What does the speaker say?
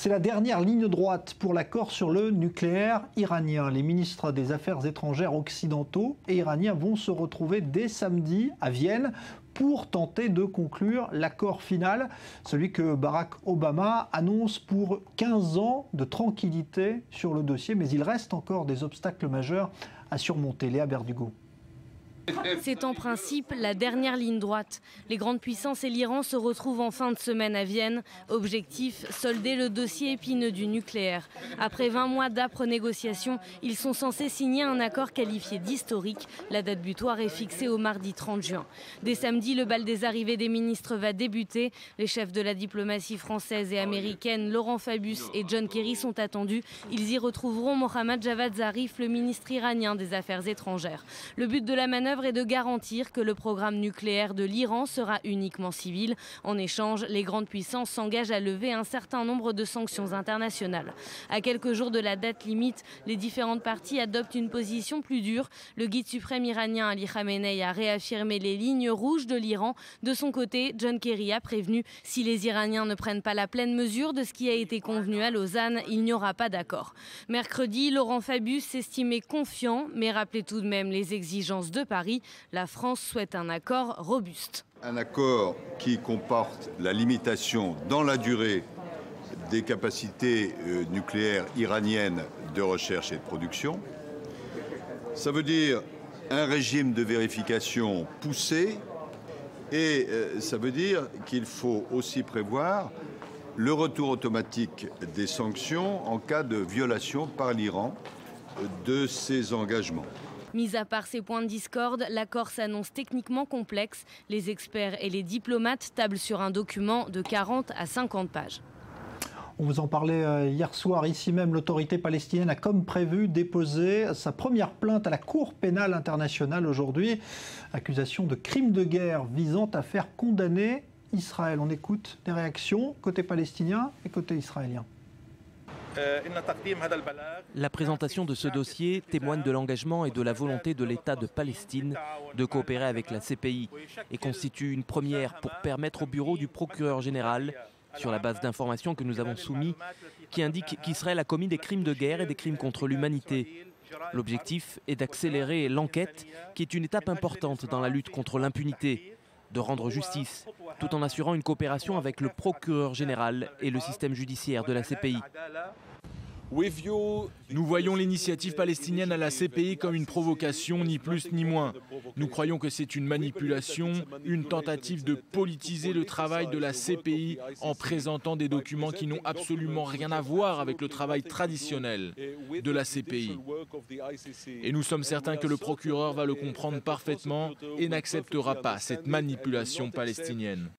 C'est la dernière ligne droite pour l'accord sur le nucléaire iranien. Les ministres des Affaires étrangères occidentaux et iraniens vont se retrouver dès samedi à Vienne pour tenter de conclure l'accord final, celui que Barack Obama annonce pour 15 ans de tranquillité sur le dossier. Mais il reste encore des obstacles majeurs à surmonter. Léa Berdugo. C'est en principe la dernière ligne droite. Les grandes puissances et l'Iran se retrouvent en fin de semaine à Vienne. Objectif, solder le dossier épineux du nucléaire. Après 20 mois d'âpres négociations, ils sont censés signer un accord qualifié d'historique. La date butoir est fixée au mardi 30 juin. Dès samedi, le bal des arrivées des ministres va débuter. Les chefs de la diplomatie française et américaine, Laurent Fabius et John Kerry, sont attendus. Ils y retrouveront Mohammad Javad Zarif, le ministre iranien des Affaires étrangères. Le but de la manœuvre est de garantir que le programme nucléaire de l'Iran sera uniquement civil. En échange, les grandes puissances s'engagent à lever un certain nombre de sanctions internationales. À quelques jours de la date limite, les différentes parties adoptent une position plus dure. Le guide suprême iranien Ali Khamenei a réaffirmé les lignes rouges de l'Iran. De son côté, John Kerry a prévenu: si les Iraniens ne prennent pas la pleine mesure de ce qui a été convenu à Lausanne, il n'y aura pas d'accord. Mercredi, Laurent Fabius s'estimait confiant, mais rappelait tout de même les exigences de Paris. La France souhaite un accord robuste. Un accord qui comporte la limitation dans la durée des capacités nucléaires iraniennes de recherche et de production. Ça veut dire un régime de vérification poussé et ça veut dire qu'il faut aussi prévoir le retour automatique des sanctions en cas de violation par l'Iran de ses engagements. Mis à part ces points de discorde, l'accord s'annonce techniquement complexe. Les experts et les diplomates tablent sur un document de 40 à 50 pages. On vous en parlait hier soir, ici même, l'autorité palestinienne a comme prévu déposé sa première plainte à la Cour pénale internationale aujourd'hui. Accusation de crime de guerre visant à faire condamner Israël. On écoute les réactions côté palestinien et côté israélien. La présentation de ce dossier témoigne de l'engagement et de la volonté de l'État de Palestine de coopérer avec la CPI et constitue une première pour permettre au bureau du procureur général, sur la base d'informations que nous avons soumises, qui indiquent qu'Israël a commis des crimes de guerre et des crimes contre l'humanité. L'objectif est d'accélérer l'enquête, qui est une étape importante dans la lutte contre l'impunité, de rendre justice, tout en assurant une coopération avec le procureur général et le système judiciaire de la CPI. Nous voyons l'initiative palestinienne à la CPI comme une provocation, ni plus ni moins. Nous croyons que c'est une manipulation, une tentative de politiser le travail de la CPI en présentant des documents qui n'ont absolument rien à voir avec le travail traditionnel de la CPI. Et nous sommes certains que le procureur va le comprendre parfaitement et n'acceptera pas cette manipulation palestinienne.